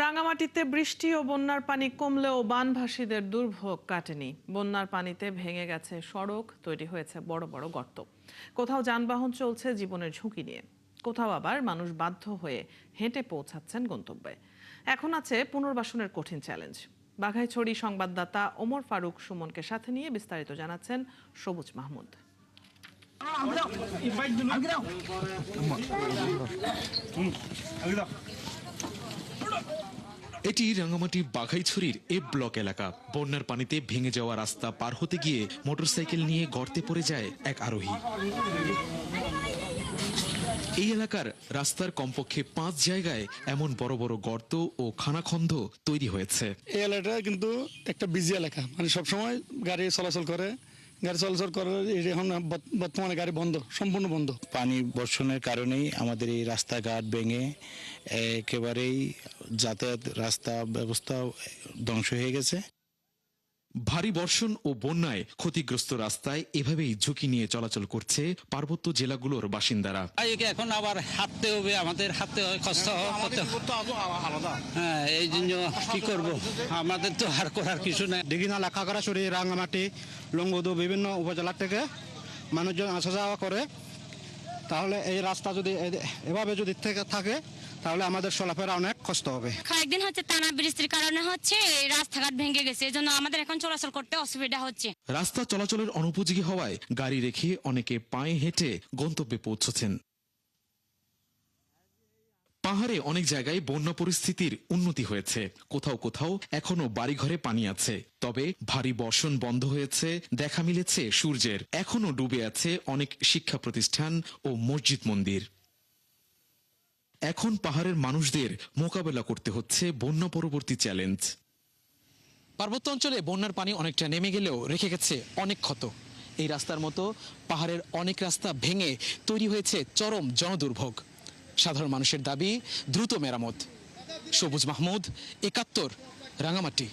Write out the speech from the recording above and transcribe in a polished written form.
রাঙামাটিতে বৃষ্টি ও বন্যার পানি কমলেও বানভাসীদের দুর্ভোগ কাটেনি। বন্যার পানিতে ভেঙে গেছে সড়ক, তৈরি হয়েছে বড় বড় গর্ত। কোথাও যানবাহন চলছে জীবনের ঝুঁকি নিয়ে, কোথাও আবার মানুষ বাধ্য হয়ে হেঁটে পৌঁছাচ্ছেন গন্তব্যে। এখন আছে পুনর্বাসনের কঠিন চ্যালেঞ্জ। বাঘাইছড়ি সংবাদদাতা ওমর ফারুক সুমনকে সাথে নিয়ে বিস্তারিত জানাচ্ছেন সবুজ মাহমুদ। এটি রাঙ্গামাটি বাঘাইছড়ির এ ব্লক এলাকা। বন্যার পানিতে ভেঙে যাওয়া রাস্তা পার হতে গিয়ে মোটরসাইকেল নিয়ে গর্তে পড়ে যায় এক আরোহী। এই এলাকার রাস্তার কমপক্ষে 5 জায়গায় এমন বড় বড় গর্ত ও খানাখন্দ তৈরি হয়েছে। এই এলাকাটা কিন্তু একটা বিজি এলাকা, মানে সবসময় গাড়ি চলাচল করে। এখন বর্তমানে গাড়ি বন্ধ, সম্পূর্ণ বন্ধ। পানি বর্ষণের কারণেই আমাদের এই রাস্তাঘাট ভেঙে একেবারেই যাতায়াত রাস্তা ব্যবস্থা ধ্বংস হয়ে গেছে। ভারী বর্ষণ ও বন্যায় ক্ষতিগ্রস্ত রাস্তায় এভাবেই ঝুঁকি নিয়ে চলাচল করছে পার্বত্য জেলাগুলোর বাসিন্দারা। এখন আবার হাঁটতে হবে, আমাদের হাঁটতে হয়, কষ্ট হ্যাঁ, এই জন্য কি করব, আমাদের তো আর করার কিছু নেই। দিঘিনালা, লাখাগড়াছড়ি, রাঙ্গামাটি, লংগদু বিভিন্ন উপজেলা থেকে মানুষজন আসা যাওয়া করে। তাহলে এই রাস্তা যদি এভাবে যদি থাকে তাহলে আমাদের চলাফেরা অনেক কষ্ট হবে। কয়েকদিন হচ্ছে টানা বৃষ্টির কারণে হচ্ছে রাস্তাঘাট ভেঙে গেছে, এজন্য আমাদের এখন চলাচল করতে অসুবিধা হচ্ছে। রাস্তা চলাচলের অনুপযোগী হওয়ায় গাড়ি রেখে অনেকে পায়ে হেঁটে গন্তব্যে পৌঁছচ্ছেন। পাহাড়ে অনেক জায়গায় বন্যা পরিস্থিতির উন্নতি হয়েছে, কোথাও কোথাও এখনো বাড়িঘরে পানি আছে। তবে ভারী বর্ষণ বন্ধ হয়েছে, দেখা মিলেছে সূর্যের। এখনো ডুবে আছে অনেক শিক্ষা প্রতিষ্ঠান ও মসজিদ মন্দির। এখন পাহাড়ের মানুষদের মোকাবেলা করতে হচ্ছে বন্যা পরবর্তী চ্যালেঞ্জ। পার্বত্য অঞ্চলে বন্যার পানি অনেকটা নেমে গেলেও রেখে গেছে অনেক ক্ষত। এই রাস্তার মতো পাহাড়ের অনেক রাস্তা ভেঙে তৈরি হয়েছে চরম জনদুর্ভোগ। সাধারণ মানুষের দাবি দ্রুত মেরামত। সবুজ মাহমুদ, ৭১, রাঙামাটি।